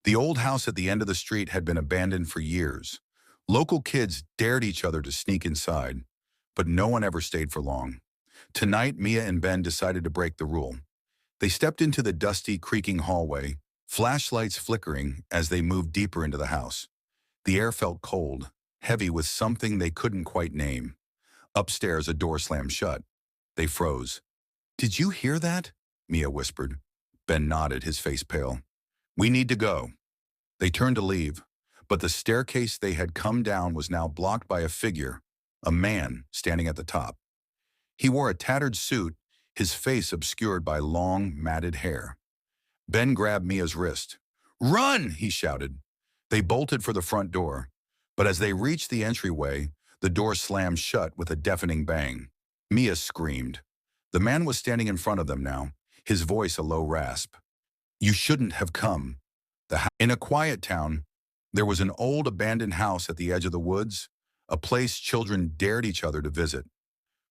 The old house at the end of the street had been abandoned for years. Local kids dared each other to sneak inside, but no one ever stayed for long. Tonight, Mia and Ben decided to break the rule. They stepped into the dusty, creaking hallway, flashlights flickering as they moved deeper into the house. The air felt cold, heavy with something they couldn't quite name. Upstairs, a door slammed shut. They froze. "Did you hear that?" Mia whispered. Ben nodded, his face pale. "We need to go." They turned to leave, but the staircase they had come down was now blocked by a figure, a man standing at the top. He wore a tattered suit, his face obscured by long, matted hair. Ben grabbed Mia's wrist. "Run!" he shouted. They bolted for the front door, but as they reached the entryway, the door slammed shut with a deafening bang. Mia screamed. The man was standing in front of them now, his voice a low rasp. "You shouldn't have come." In a quiet town, there was an old abandoned house at the edge of the woods, a place children dared each other to visit.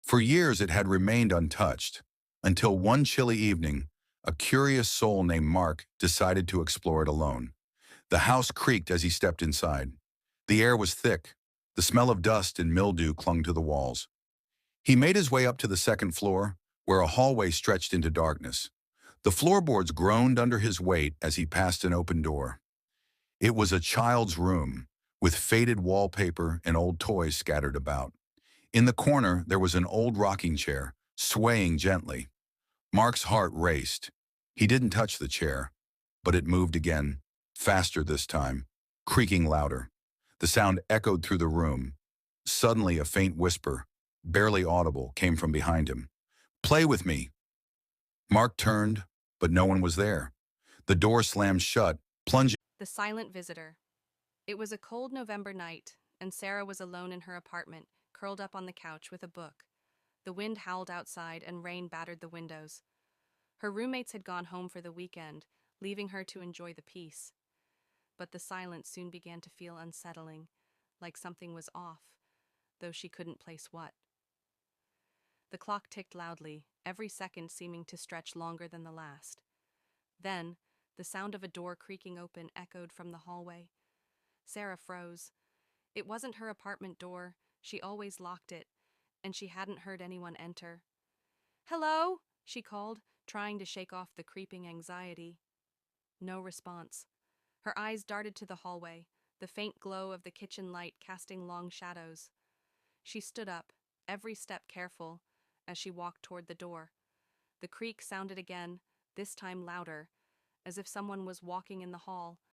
For years it had remained untouched, until one chilly evening, a curious soul named Mark decided to explore it alone. The house creaked as he stepped inside. The air was thick. The smell of dust and mildew clung to the walls. He made his way up to the second floor, where a hallway stretched into darkness. The floorboards groaned under his weight as he passed an open door. It was a child's room, with faded wallpaper and old toys scattered about. In the corner, there was an old rocking chair, swaying gently. Mark's heart raced. He didn't touch the chair, but it moved again, faster this time, creaking louder. The sound echoed through the room. Suddenly, a faint whisper, barely audible, came from behind him. "Play with me." Mark turned, but no one was there. The door slammed shut, plunging. The Silent Visitor. It was a cold November night, and Sarah was alone in her apartment, curled up on the couch with a book. The wind howled outside and rain battered the windows. Her roommates had gone home for the weekend, leaving her to enjoy the peace. But the silence soon began to feel unsettling, like something was off, though she couldn't place what. The clock ticked loudly, every second seeming to stretch longer than the last. Then, the sound of a door creaking open echoed from the hallway. Sarah froze. It wasn't her apartment door, she always locked it, and she hadn't heard anyone enter. "Hello?" she called, trying to shake off the creeping anxiety. No response. Her eyes darted to the hallway, the faint glow of the kitchen light casting long shadows. She stood up, every step careful, as she walked toward the door. The creak sounded again, this time louder, as if someone was walking in the hall.